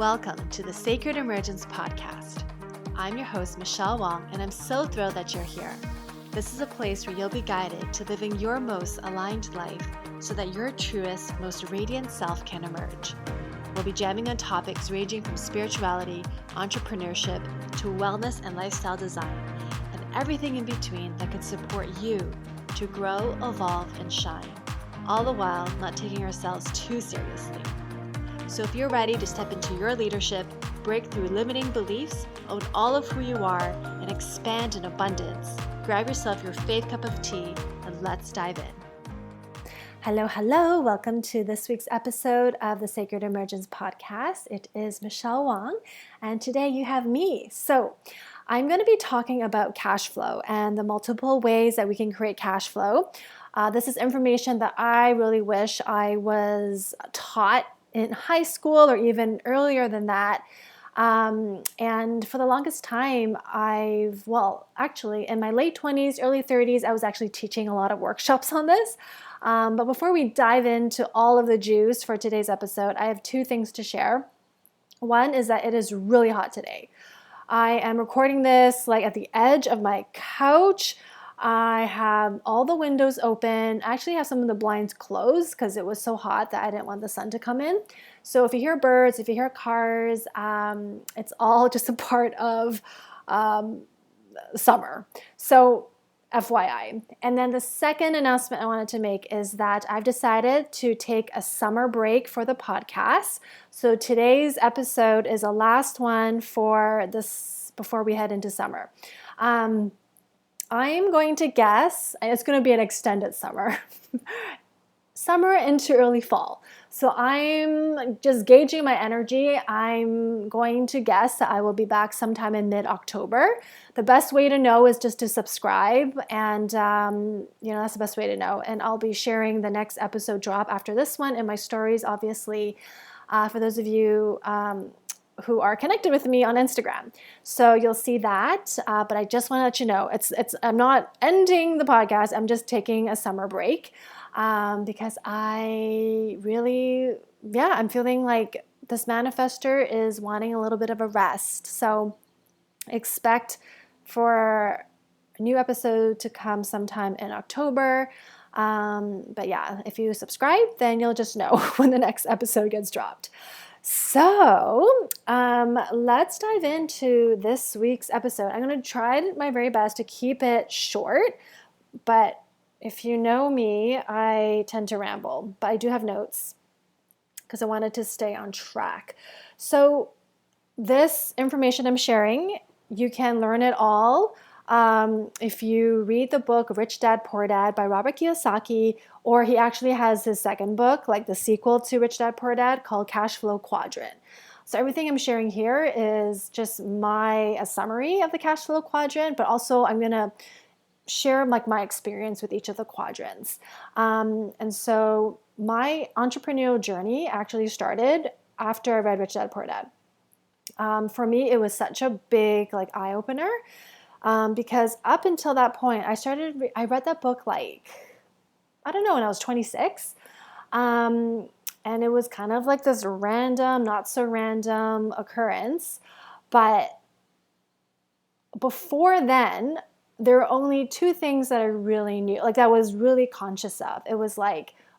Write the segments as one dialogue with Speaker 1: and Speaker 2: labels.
Speaker 1: Welcome to the Sacred Emergence Podcast. I'm your host, Michelle Wong, and I'm so thrilled that you're here. This is a place where you'll be guided to living your most aligned life so that your truest, most radiant self can emerge. We'll be jamming on topics ranging from spirituality, entrepreneurship, to wellness and lifestyle design, and everything in between that can support you to grow, evolve, and shine, all the while not taking ourselves too seriously. So if you're ready to step into your leadership, break through limiting beliefs, own all of who you are, and expand in abundance, grab yourself your faith cup of tea and let's dive in. Hello. Welcome to this week's episode of the Sacred Emergence Podcast. It is Michelle Wong, and today you have me. So I'm going to be talking about cash flow and the multiple ways that we can create cash flow. This is information that I really wish I was taught in high school or even earlier than that. And for the longest time, actually in my late 20s, early 30s, I was actually teaching a lot of workshops on this. But before we dive into all of the juice for today's episode, I have two things to share. One is that it is really hot today. I am recording this at the edge of my couch. I have all the windows open. I actually have some of the blinds closed because it was so hot that I didn't want the sun to come in. So if you hear birds, if you hear cars, it's all just a part of summer. So FYI. And then the second announcement I wanted to make is that I've decided to take a summer break for the podcast. So today's episode is a last one for this before we head into summer. I'm going to guess it's going to be an extended summer. Summer into early fall. So I'm just gauging my energy. I'm going to guess that I will be back sometime in mid-October. The best way to know is just to subscribe, and that's the best way to know. And I'll be sharing the next episode drop after this one in my stories, obviously, for those of you who are connected with me on Instagram. So you'll see that, but I just want to let you know, I'm not ending the podcast. I'm just taking a summer break because I really, I'm feeling like this manifestor is wanting a little bit of a rest. So expect for a new episode to come sometime in October. But yeah, if you subscribe, then you'll just know when the next episode gets dropped. So let's dive into this week's episode. I'm going to try my very best to keep it short, but if you know me, I tend to ramble, but I do have notes because I wanted to stay on track. So this information I'm sharing, you can learn it all if you read the book Rich Dad, Poor Dad by Robert Kiyosaki, or he actually has his second book, like the sequel to Rich Dad, Poor Dad, called Cash Flow Quadrant. So everything I'm sharing here is just a summary of the cash flow quadrant, but also I'm going to share my experience with each of the quadrants. And so my entrepreneurial journey actually started after I read Rich Dad, Poor Dad. For me, it was such a big eye-opener. Because up until that point, I read that book when I was 26. And it was kind of like this random, not so random occurrence. But before then, there were only two things that I really knew, that I was really conscious of. It was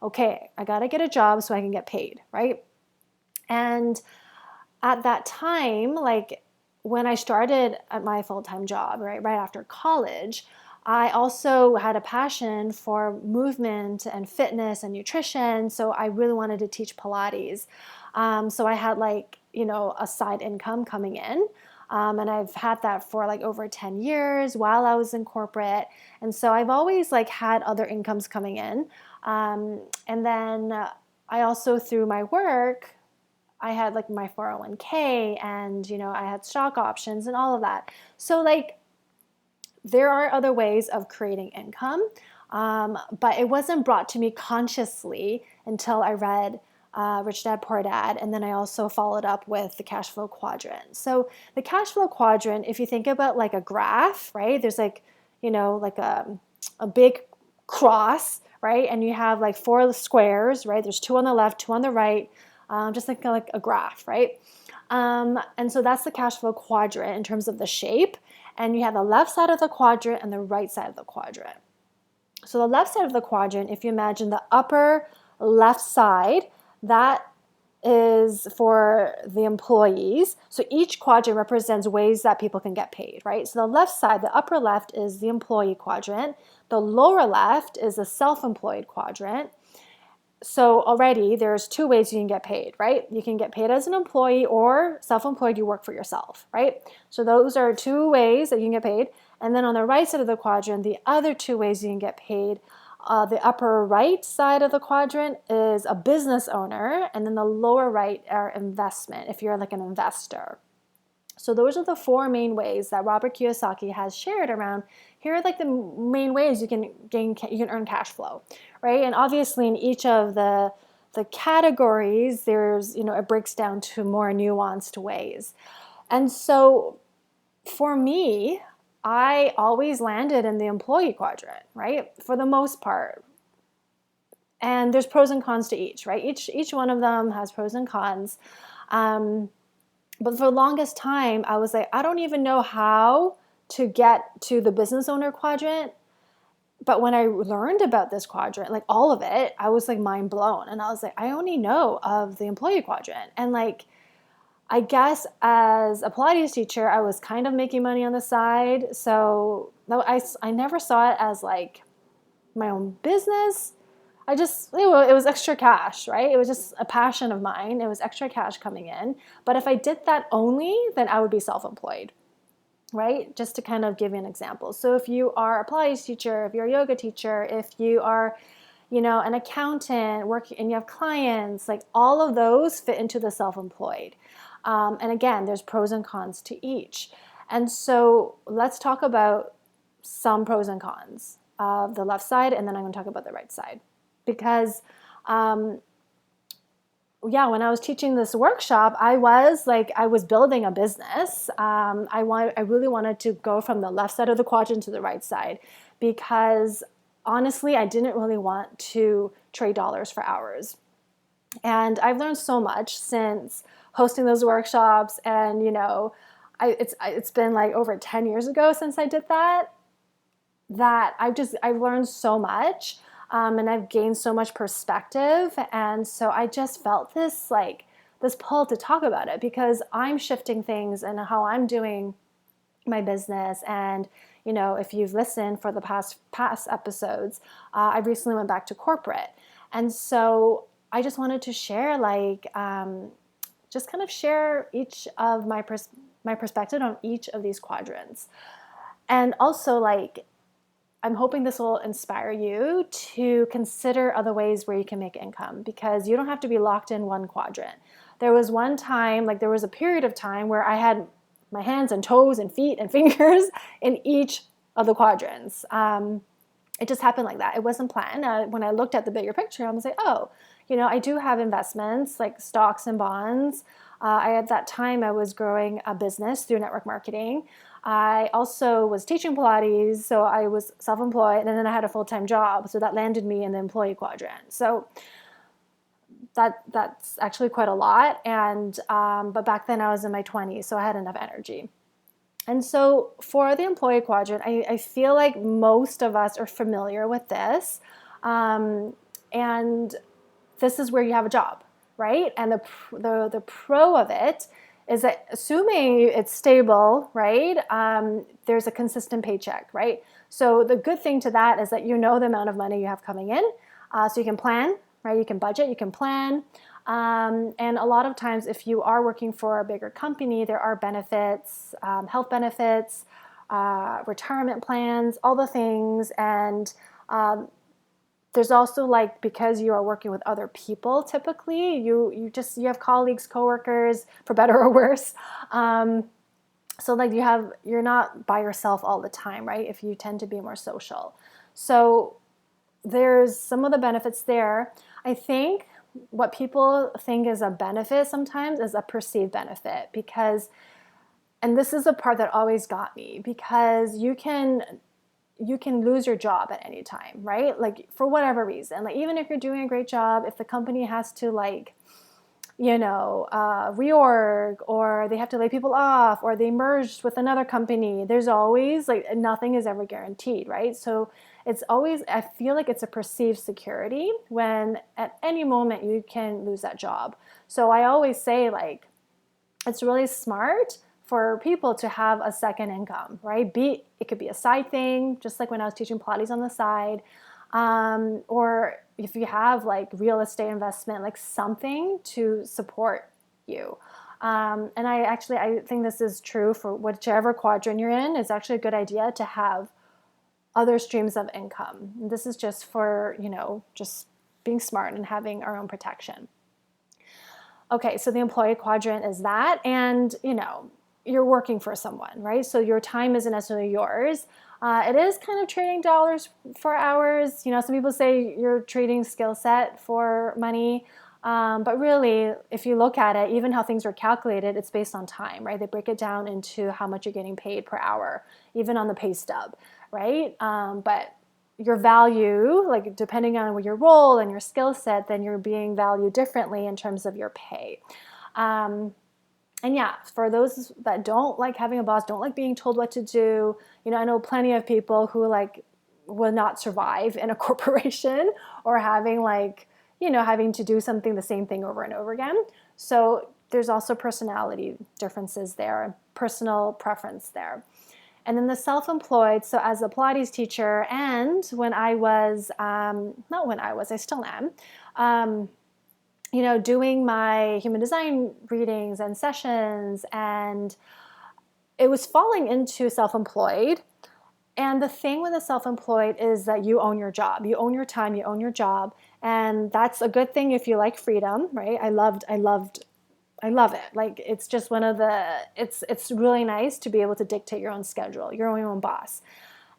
Speaker 1: okay, I got to get a job so I can get paid, right? And at that time, when I started at my full-time job, right after college, I also had a passion for movement and fitness and nutrition. So I really wanted to teach Pilates. So I had a side income coming in. And I've had that for over 10 years while I was in corporate. And so I've always had other incomes coming in. And then I also, through my work, I had my 401k and, I had stock options and all of that. So there are other ways of creating income, but it wasn't brought to me consciously until I read Rich Dad, Poor Dad, and then I also followed up with the cash flow quadrant. So the cash flow quadrant, if you think about a graph, right, there's a big cross, right, and you have 4 squares, right, there's 2 on the left, 2 on the right, just like a graph, right? And so that's the cash flow quadrant in terms of the shape. And you have the left side of the quadrant and the right side of the quadrant. So the left side of the quadrant, if you imagine the upper left side, that is for the employees. So each quadrant represents ways that people can get paid, right? So the left side, the upper left, is the employee quadrant. The lower left is the self-employed quadrant. So already there's two ways you can get paid, right? You can get paid as an employee, or self-employed, you work for yourself, right? So those are two ways that you can get paid. And then on the right side of the quadrant, the other two ways you can get paid, the upper right side of the quadrant is a business owner, and then the lower right are investment, if you're like an investor. So those are the four main ways that Robert Kiyosaki has shared around. Here are like the main ways you can earn cash flow, right? And obviously in each of the categories, there's, it breaks down to more nuanced ways. And so for me, I always landed in the employee quadrant, right? For the most part. And there's pros and cons to each, right? Each one of them has pros and cons. But for the longest time, I was like, I don't even know how to get to the business owner quadrant. But when I learned about this quadrant, like all of it, I was like mind blown. And I was like, I only know of the employee quadrant. And like, I guess as a Pilates teacher, I was kind of making money on the side. So I never saw it as like my own business. it was extra cash, right? It was just a passion of mine. It was extra cash coming in. But if I did that only, then I would be self-employed, right? Just to kind of give you an example. So if you are a Pilates teacher, if you're a yoga teacher, if you are, an accountant, and you have clients, like all of those fit into the self-employed. And again, there's pros and cons to each. And so let's talk about some pros and cons of the left side, and then I'm going to talk about the right side. Because, when I was teaching this workshop, I was building a business. I really wanted to go from the left side of the quadrant to the right side, because honestly, I didn't really want to trade dollars for hours. And I've learned so much since hosting those workshops, and it's been like over 10 years ago since I did that I've learned so much, and I've gained so much perspective. And so I just felt this pull to talk about it, because I'm shifting things and how I'm doing my business. And if you've listened for the past episodes, I recently went back to corporate. And so I just wanted to share, just kind of share each of my perspective on each of these quadrants. And also, I'm hoping this will inspire you to consider other ways where you can make income, because you don't have to be locked in one quadrant. There was one time, there was a period of time where I had my hands and toes and feet and fingers in each of the quadrants. It just happened like that. It wasn't planned. When I looked at the bigger picture, I was like, oh, I do have investments like stocks and bonds. At that time, I was growing a business through network marketing. I also was teaching Pilates, so I was self-employed, and then I had a full-time job, so that landed me in the employee quadrant. So that's actually quite a lot, and but back then I was in my 20s, so I had enough energy. And so for the employee quadrant, I feel like most of us are familiar with this, and this is where you have a job, right? And the pro of it is that, assuming it's stable, right, there's a consistent paycheck, right? So the good thing to that is that the amount of money you have coming in, so you can plan, right? You can budget, you can plan. And a lot of times, if you are working for a bigger company, there are benefits, health benefits, retirement plans, all the things. And there's also, because you are working with other people, typically you have colleagues, coworkers, for better or worse. So you're not by yourself all the time, right? If you tend to be more social. So there's some of the benefits there. I think what people think is a benefit sometimes is a perceived benefit, because, and this is the part that always got me, because you can lose your job at any time, right? For whatever reason, even if you're doing a great job, if the company has to reorg, or they have to lay people off, or they merged with another company. There's always like, nothing is ever guaranteed, right? So it's always, I feel like it's a perceived security when at any moment you can lose that job. So I always say, like, it's really smart for people to have a second income, right? It could be a side thing, just like when I was teaching Pilates on the side, or if you have like real estate investment, like something to support you. And I think this is true for whichever quadrant you're in. It's actually a good idea to have other streams of income. And this is just for, just being smart and having our own protection. Okay, so the employee quadrant is that, and you're working for someone, right? So your time isn't necessarily yours. It is kind of trading dollars for hours. Some people say you're trading skill set for money, but really, if you look at it, even how things are calculated, it's based on time, right? They break it down into how much you're getting paid per hour, even on the pay stub, right? But your value, like depending on your role and your skill set, then you're being valued differently in terms of your pay. And yeah, for those that don't like having a boss, don't like being told what to do, I know plenty of people who like will not survive in a corporation, or having having to do the same thing over and over again. So there's also personality differences there and personal preference there. And then the self-employed, so as a Pilates teacher, and when I was, I still am, doing my human design readings and sessions, and it was falling into self-employed. And the thing with the self-employed is that you own your job, you own your time, you own your job. And that's a good thing if you like freedom, right? I love it. Like, it's just it's really nice to be able to dictate your own schedule. You're your own boss.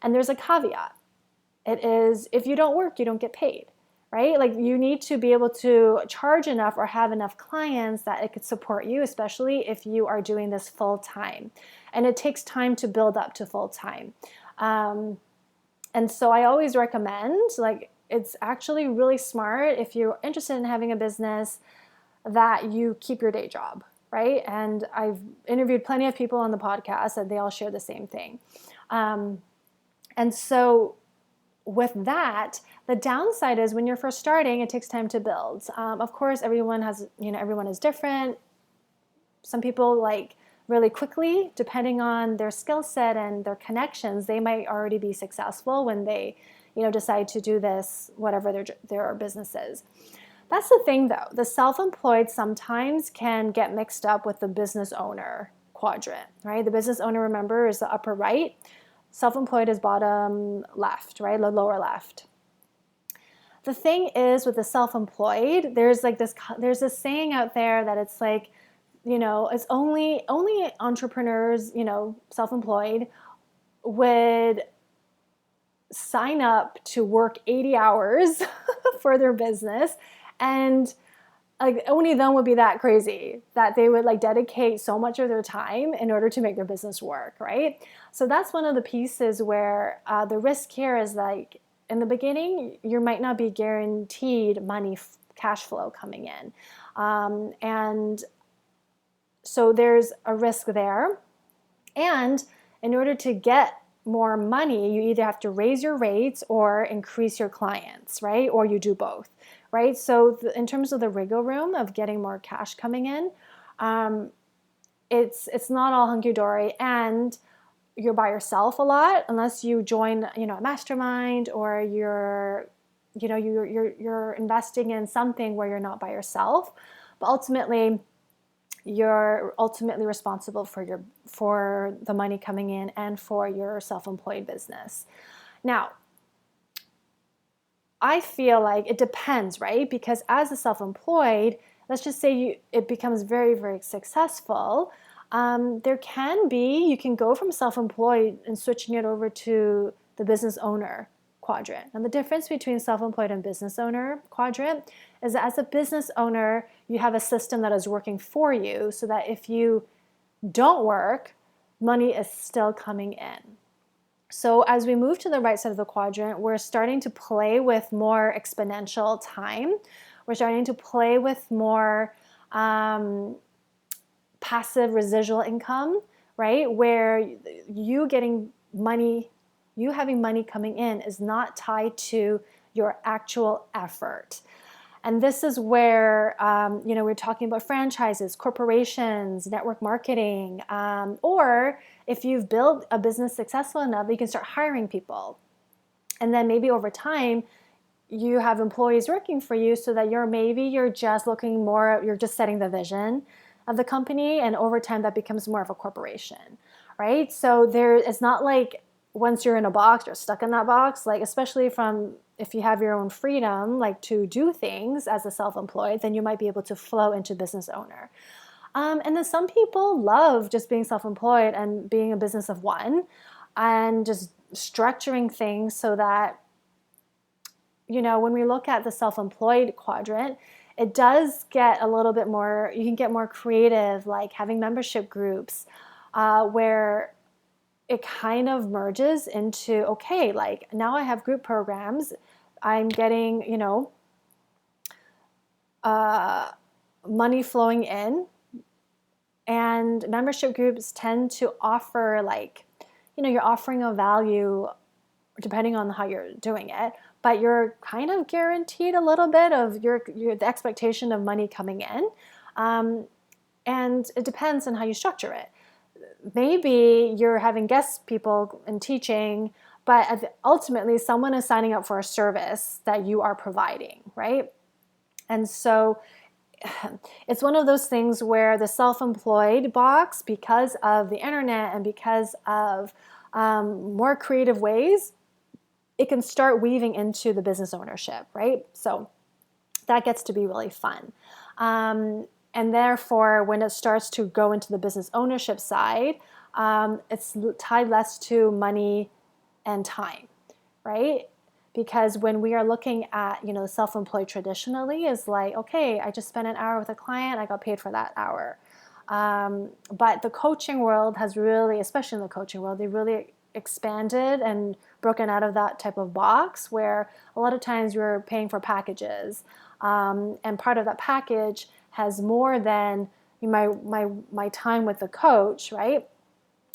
Speaker 1: And there's a caveat. It is, if you don't work, you don't get paid, right? Like, you need to be able to charge enough or have enough clients that it could support you, especially if you are doing this full time. And it takes time to build up to full time. And so I always recommend, like, it's actually really smart if you're interested in having a business, that you keep your day job, right? And I've interviewed plenty of people on the podcast and they all share the same thing. And so with that, the downside is when you're first starting, it takes time to build. Of course, everyone is different. Some people like really quickly, depending on their skill set and their connections, they might already be successful when they, decide to do this, whatever their business is. That's the thing, though. The self-employed sometimes can get mixed up with the business owner quadrant, right? The business owner, remember, is the upper right. Self-employed is bottom left, right? The lower left. The thing is, with the self-employed, there's this saying out there that it's like, it's only entrepreneurs, self-employed, would sign up to work 80 hours for their business. And like, only them would be that crazy that they would like dedicate so much of their time in order to make their business work, right? So that's one of the pieces where the risk here is, like, in the beginning, you might not be guaranteed money, cash flow coming in. And so there's a risk there. And in order to get more money, you either have to raise your rates or increase your clients, right? Or you do both, right? So in terms of the wiggle room of getting more cash coming in, it's not all hunky-dory, and you're by yourself a lot unless you join, a mastermind, or you're investing in something where you're not by yourself. But ultimately, you're responsible for the money coming in and for your self-employed business. Now, I feel like it depends, right? Because as a self-employed, let's just say it becomes very, very successful. You can go from self-employed and switching it over to the business owner quadrant. And the difference between self-employed and business owner quadrant is that as a business owner, you have a system that is working for you, so that if you don't work, money is still coming in. So as we move to the right side of the quadrant, we're starting to play with more exponential time. We're starting to play with more passive residual income, right? Where you getting money, you having money coming in is not tied to your actual effort. And this is where, we're talking about franchises, corporations, network marketing, or if you've built a business successful enough, you can start hiring people. And then maybe over time, you have employees working for you so that you're just looking more, you're just setting the vision of the company, and over time that becomes more of a corporation, right? So it's not like once you're in a box, you're stuck in that box, like especially if you have your own freedom, like to do things as a self-employed, then you might be able to flow into business owner. And then some people love just being self-employed and being a business of one and just structuring things so that, when we look at the self-employed quadrant, it does get a little bit more, you can get more creative, like having membership groups where it kind of merges into, okay, like now I have group programs, I'm getting, money flowing in, and membership groups tend to offer like, you're offering a value depending on how you're doing it, but you're kind of guaranteed a little bit of the expectation of money coming in. And it depends on how you structure it. Maybe you're having guest people and teaching, but ultimately someone is signing up for a service that you are providing, right? And so it's one of those things where the self-employed box, because of the internet and because of more creative ways, it can start weaving into the business ownership, right? So that gets to be really fun. And therefore, when it starts to go into the business ownership side, it's tied less to money and time, right? Because when we are looking at, self-employed traditionally is like, okay, I just spent an hour with a client, I got paid for that hour. But the coaching world has really, especially in the coaching world, they really expanded and broken out of that type of box where a lot of times you're paying for packages. And part of that package has more than my time with the coach, right?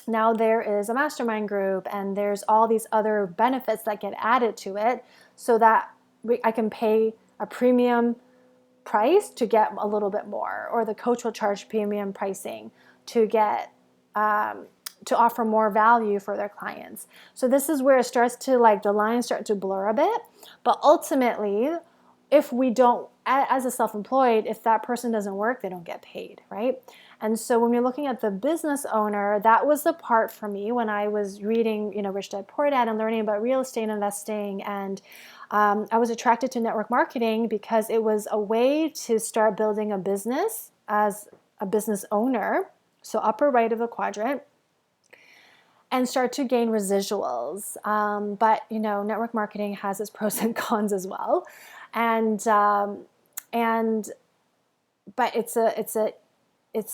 Speaker 1: Now there is a mastermind group and there's all these other benefits that get added to it so that I can pay a premium price to get a little bit more, or the coach will charge premium pricing to get to offer more value for their clients. So this is where it starts to, like, the lines start to blur a bit. But ultimately, if we don't, as a self-employed, if that person doesn't work, they don't get paid, right? And so when we're looking at the business owner, that was the part for me when I was reading, Rich Dad Poor Dad and learning about real estate investing. And I was attracted to network marketing because it was a way to start building a business as a business owner. So upper right of the quadrant, and start to gain residuals. But network marketing has its pros and cons as well, and but it's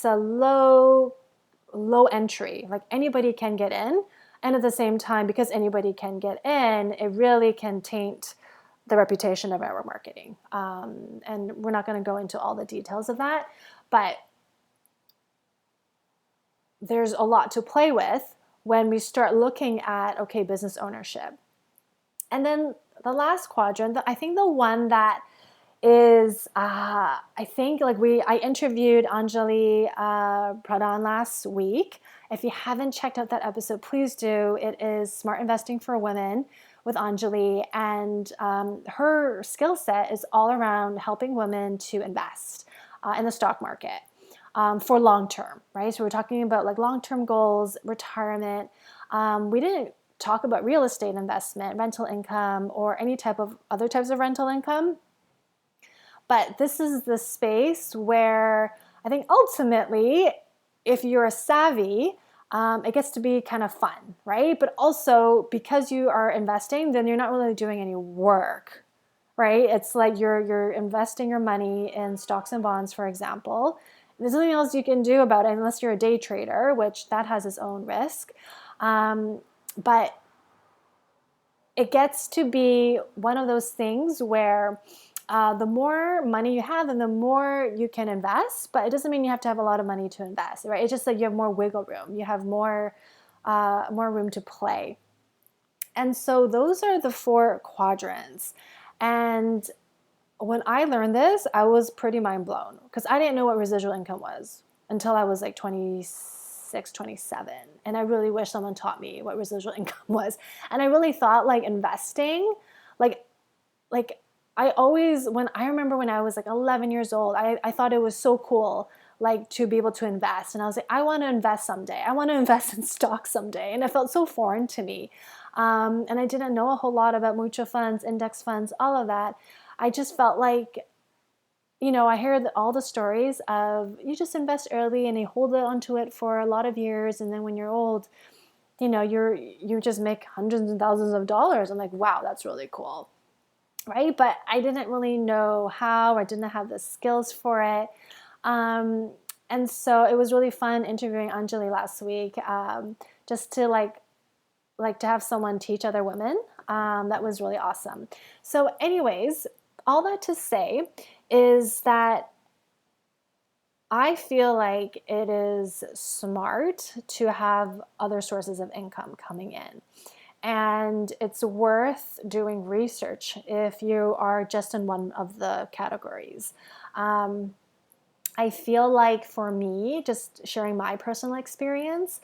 Speaker 1: a low entry. Like anybody can get in, and at the same time, because anybody can get in, it really can taint the reputation of network marketing. And we're not going to go into all the details of that, but there's a lot to play with when we start looking at, okay, business ownership. And then the last quadrant, I think the one that is, I interviewed Anjali Pradhan last week. If you haven't checked out that episode, please do. It is Smart Investing for Women with Anjali, and her skill set is all around helping women to invest in the stock market. For long term, right? So we're talking about like long-term goals, retirement. We didn't talk about real estate investment, rental income, or any type of other types of rental income. But this is the space where I think ultimately, if you're savvy, it gets to be kind of fun, right? But also because you are investing, then you're not really doing any work, right? It's like you're investing your money in stocks and bonds, for example. There's nothing else you can do about it unless you're a day trader, which that has its own risk. But it gets to be one of those things where the more money you have and the more you can invest, but it doesn't mean you have to have a lot of money to invest, right? It's just like you have more wiggle room. You have more room to play. And so those are the 4 quadrants. And when I learned this, I was pretty mind blown because I didn't know what residual income was until I was like 26, 27. And I really wish someone taught me what residual income was. And I really thought like investing, like I always, when I remember when I was like 11 years old, I thought it was so cool, like to be able to invest. And I was like, I want to invest someday. I want to invest in stocks someday. And it felt so foreign to me. And I didn't know a whole lot about mutual funds, index funds, all of that. I just felt like, I hear all the stories of you just invest early and you hold onto it for a lot of years. And then when you're old, you just make hundreds and thousands of dollars. I'm like, wow, that's really cool. Right? But I didn't really know how, I didn't have the skills for it. And so it was really fun interviewing Anjali last week, just to like to have someone teach other women. That was really awesome. So anyways, all that to say is that I feel like it is smart to have other sources of income coming in. And it's worth doing research if you are just in one of the categories. I feel like for me, just sharing my personal experience,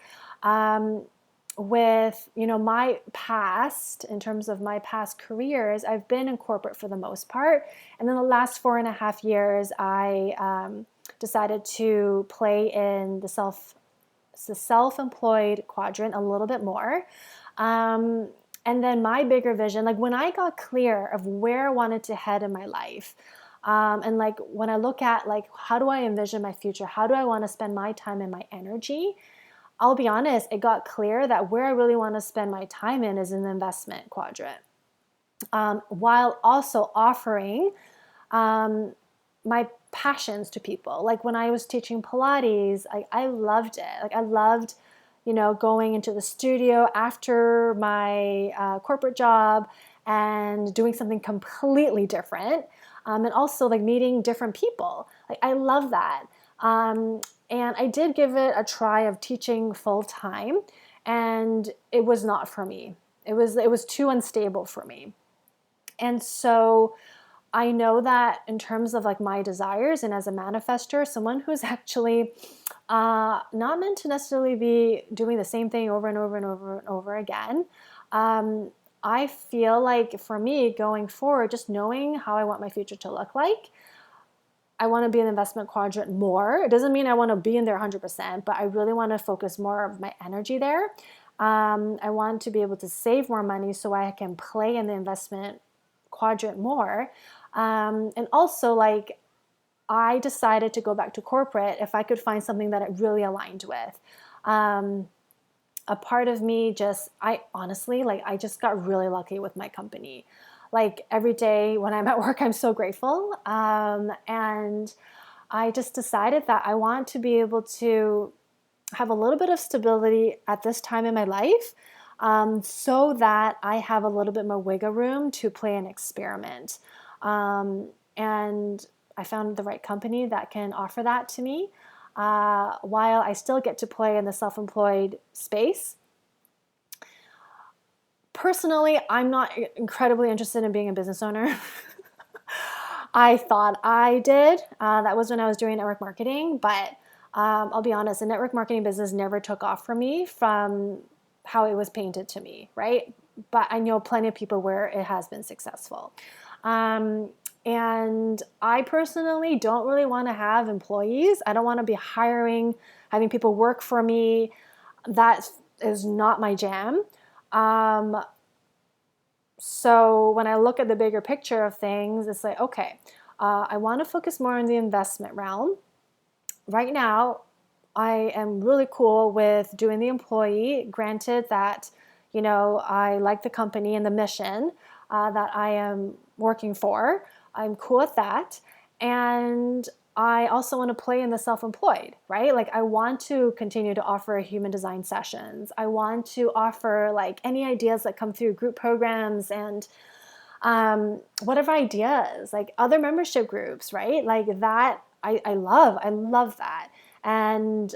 Speaker 1: with my past, in terms of my past careers, I've been in corporate for the most part, and then the last 4.5 years I decided to play in the self-employed quadrant a little bit more. And then my bigger vision, like when I got clear of where I wanted to head in my life, and like when I look at like how do I envision my future, how do I want to spend my time and my energy, I'll be honest, it got clear that where I really want to spend my time in is in the investment quadrant, while also offering my passions to people. Like when I was teaching Pilates, I loved it. Like I loved, going into the studio after my corporate job and doing something completely different, and also like meeting different people. Like I love that. And I did give it a try of teaching full time, and it was not for me. It was too unstable for me. And so I know that in terms of like my desires and as a manifestor, someone who's actually not meant to necessarily be doing the same thing over and over and over and over again, I feel like for me going forward, just knowing how I want my future to look like, I want to be in the investment quadrant more. It doesn't mean I want to be in there 100%, but I really want to focus more of my energy there. I want to be able to save more money so I can play in the investment quadrant more. And also, like, I decided to go back to corporate if I could find something that it really aligned with. A part of me I just got really lucky with my company. Like every day when I'm at work, I'm so grateful. And I just decided that I want to be able to have a little bit of stability at this time in my life, so that I have a little bit more wiggle room to play and experiment. And I found the right company that can offer that to me, while I still get to play in the self-employed space. Personally, I'm not incredibly interested in being a business owner. I thought I did. That was when I was doing network marketing, but I'll be honest, the network marketing business never took off for me from how it was painted to me, right? But I know plenty of people where it has been successful. And I personally don't really want to have employees. I don't want to be having people work for me. That is not my jam. So when I look at the bigger picture of things, it's like, okay, I want to focus more on the investment realm. Right now, I am really cool with doing the employee, granted that, I like the company and the mission that I am working for. I'm cool with that. And I also want to play in the self-employed, right? Like I want to continue to offer human design sessions. I want to offer like any ideas that come through group programs and Whatever ideas, like other membership groups, right? Like that, I love that. And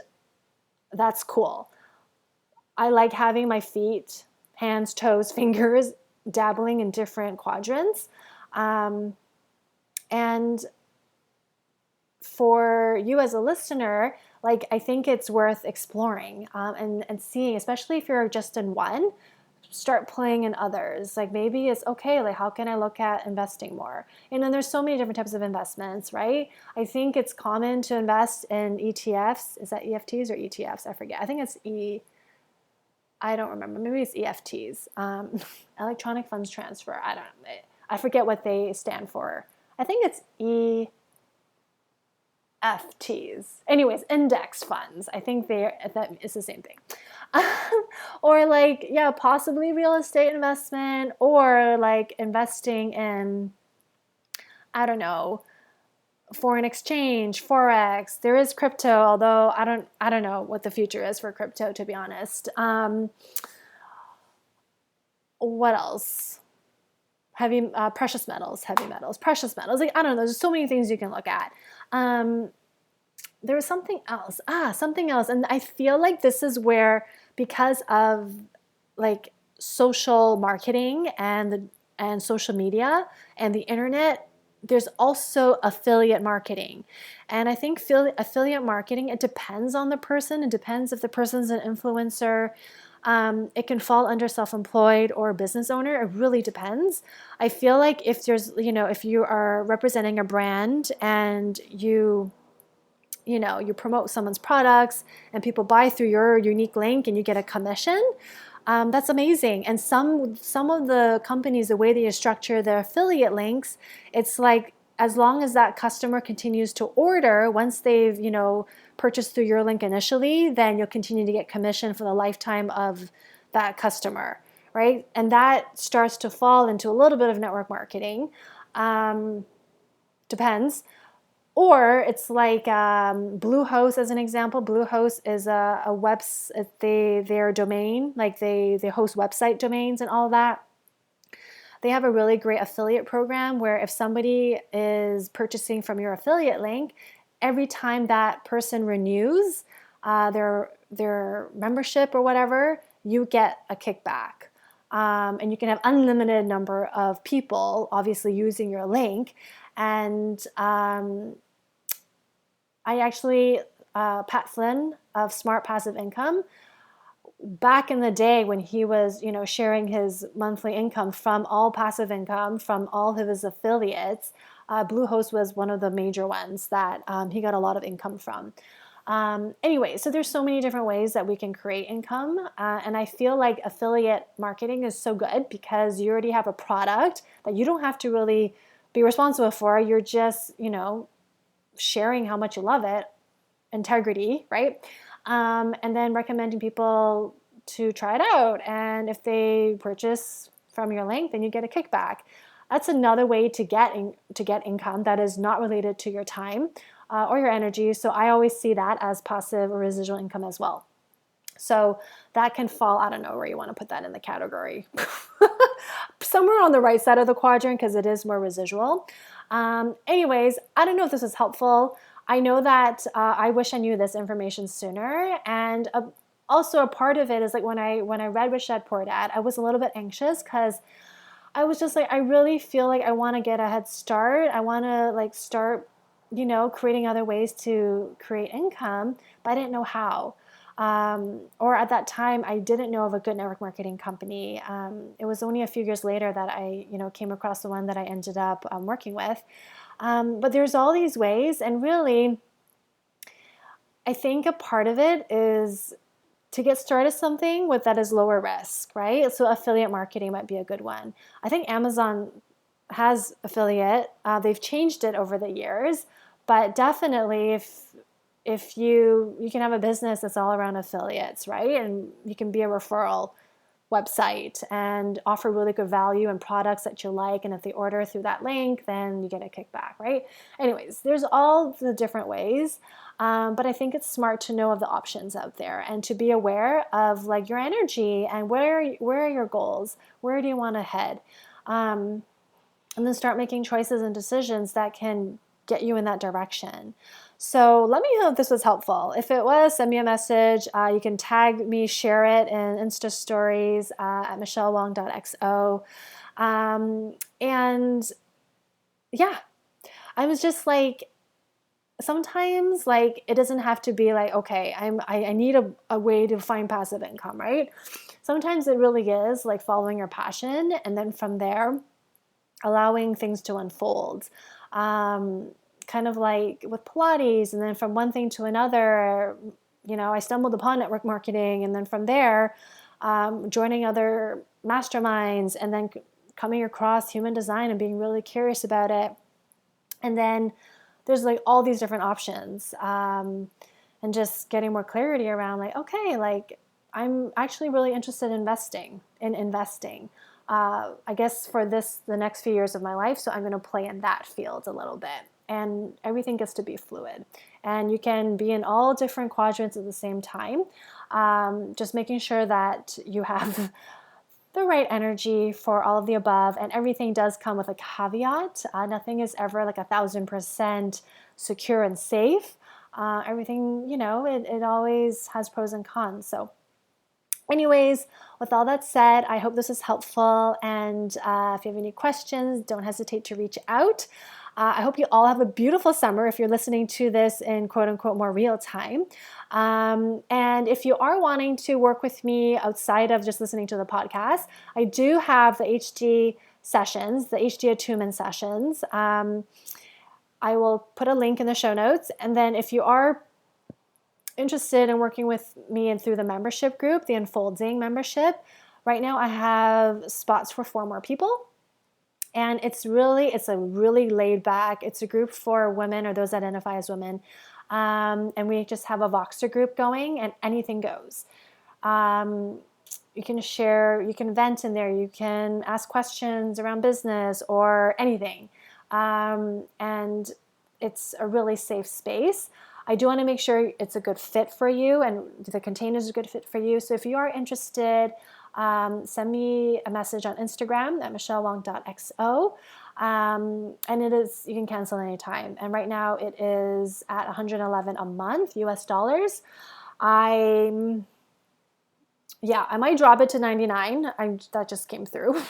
Speaker 1: that's cool. I like having my feet, hands, toes, fingers dabbling in different quadrants. And for you as a listener, like I think it's worth exploring and seeing, especially if you're just in one, start playing in others. Like maybe it's okay, like how can I look at investing more? And then there's so many different types of investments, right? I think it's common to invest in ETFs. Is that EFTs or ETFs? I forget. I think it's I don't remember. Maybe it's EFTs, electronic funds transfer. I don't know. I forget what they stand for. I think it's EFTs. Anyways, index funds. I think that is the same thing. Or like, yeah, possibly real estate investment, or like investing in, I don't know, foreign exchange, forex. There is crypto, although I don't know what the future is for crypto, to be honest. What else? Precious metals, heavy metals, precious metals. Like I don't know. There's so many things you can look at. There was something else. Something else. And I feel like this is where, because of like social marketing and social media and the internet, there's also affiliate marketing. And I think affiliate marketing, it depends on the person. It depends if the person's an influencer. It can fall under self-employed or business owner. It really depends. I feel like if there's, if you are representing a brand and you promote someone's products and people buy through your unique link and you get a commission, that's amazing. And some of the companies, the way they structure their affiliate links, it's like as long as that customer continues to order, once they've purchased through your link initially, then you'll continue to get commission for the lifetime of that customer, right? And that starts to fall into a little bit of network marketing. Depends. Or it's like Bluehost, as an example. Bluehost is their domain, like they host website domains and all that. They have a really great affiliate program where if somebody is purchasing from your affiliate link, every time that person renews their membership or whatever, you get a kickback. And you can have unlimited number of people, obviously, using your link. And I actually, Pat Flynn of Smart Passive Income, back in the day when he was, sharing his monthly income from all passive income from all of his affiliates, Bluehost was one of the major ones that he got a lot of income from. Anyway, so there's so many different ways that we can create income. And I feel like affiliate marketing is so good because you already have a product that you don't have to really be responsible for. You're just, sharing how much you love it, integrity, right? And then recommending people to try it out. And if they purchase from your link, then you get a kickback. That's another way to get income that is not related to your time or your energy. So I always see that as passive or residual income as well. So that can fall, I don't know where you want to put that in the category. Somewhere on the right side of the quadrant because it is more residual. Anyways, I don't know if this is helpful. I know that I wish I knew this information sooner. And also a part of it is like when I read Rich Dad Poor Dad, I was a little bit anxious because I was just like, I really feel like I want to get a head start. I want to like start, creating other ways to create income, but I didn't know how. Or at that time, I didn't know of a good network marketing company. It was only a few years later that I, came across the one that I ended up working with. But there's all these ways, and really, I think a part of it is to get started something with that is lower risk, right? So affiliate marketing might be a good one. I think Amazon has affiliate. They've changed it over the years, but definitely if you can have a business that's all around affiliates, right? And you can be a referral website and offer really good value and products that you like. And if they order through that link, then you get a kickback, right? Anyways, there's all the different ways. But I think it's smart to know of the options out there and to be aware of like your energy and where are your goals? Where do you want to head? and then start making choices and decisions that can get you in that direction. So let me know if this was helpful. If it was, send me a message. You can tag me, share it in Insta stories at michellewong.xo. And yeah, I was just like, sometimes like it doesn't have to be like, okay, I need a way to find passive income, right? Sometimes it really is like following your passion, and then from there, allowing things to unfold. Kind of like with Pilates, and then from one thing to another, I stumbled upon network marketing, and then from there, joining other masterminds, and then coming across human design and being really curious about it. And then there's like all these different options, and just getting more clarity around like, okay, like I'm actually really interested in investing. I guess for the next few years of my life, so I'm going to play in that field a little bit. And everything gets to be fluid. And you can be in all different quadrants at the same time, just making sure that you have the right energy for all of the above. And everything does come with a caveat. Nothing is ever like 1,000% secure and safe. Everything, it always has pros and cons. So anyways, with all that said, I hope this is helpful. And if you have any questions, don't hesitate to reach out. I hope you all have a beautiful summer if you're listening to this in quote unquote more real time. And if you are wanting to work with me outside of just listening to the podcast, I do have the HD sessions, the HD attunement sessions. I will put a link in the show notes. And then if you are interested in working with me and through the membership group, the Unfolding membership, right now I have spots for 4 more people. And it's a really laid back, it's a group for women or those that identify as women. And we just have a Voxer group going, and anything goes. You can share, you can vent in there, you can ask questions around business or anything. And it's a really safe space. I do want to make sure it's a good fit for you and the container is a good fit for you. So if you are interested, send me a message on Instagram at michellewong.xo. And you can cancel anytime. And right now it is at $111 a month, US dollars. I might drop it to $99. That just came through.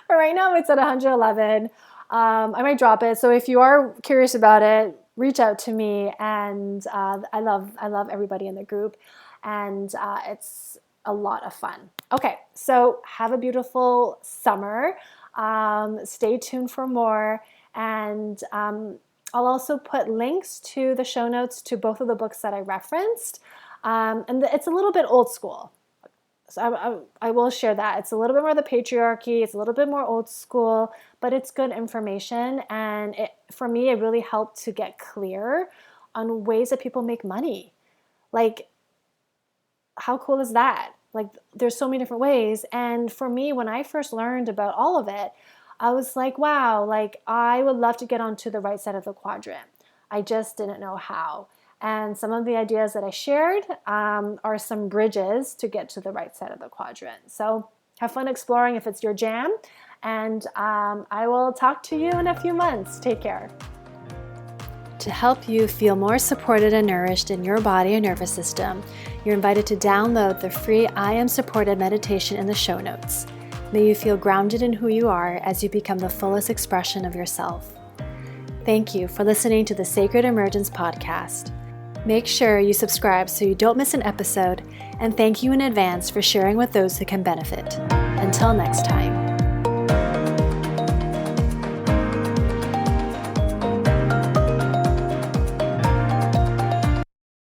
Speaker 1: But right now it's at $111. I might drop it. So if you are curious about it, reach out to me. And I love everybody in the group. And it's a lot of fun. Okay, so have a beautiful summer. Stay tuned for more. And I'll also put links to the show notes to both of the books that I referenced. And it's a little bit old school. So I will share that. It's a little bit more the patriarchy. It's a little bit more old school, but it's good information. And for me, it really helped to get clear on ways that people make money. Like, how cool is that? Like, there's so many different ways. And for me, when I first learned about all of it, I was like, wow, like I would love to get onto the right side of the quadrant. I just didn't know how. And some of the ideas that I shared are some bridges to get to the right side of the quadrant. So have fun exploring if it's your jam. And I will talk to you in a few months. Take care. To help you feel more supported and nourished in your body and nervous system, you're invited to download the free I Am Supported meditation in the show notes. May you feel grounded in who you are as you become the fullest expression of yourself. Thank you for listening to the Sacred Emergence podcast. Make sure you subscribe so you don't miss an episode, and thank you in advance for sharing with those who can benefit. Until next time.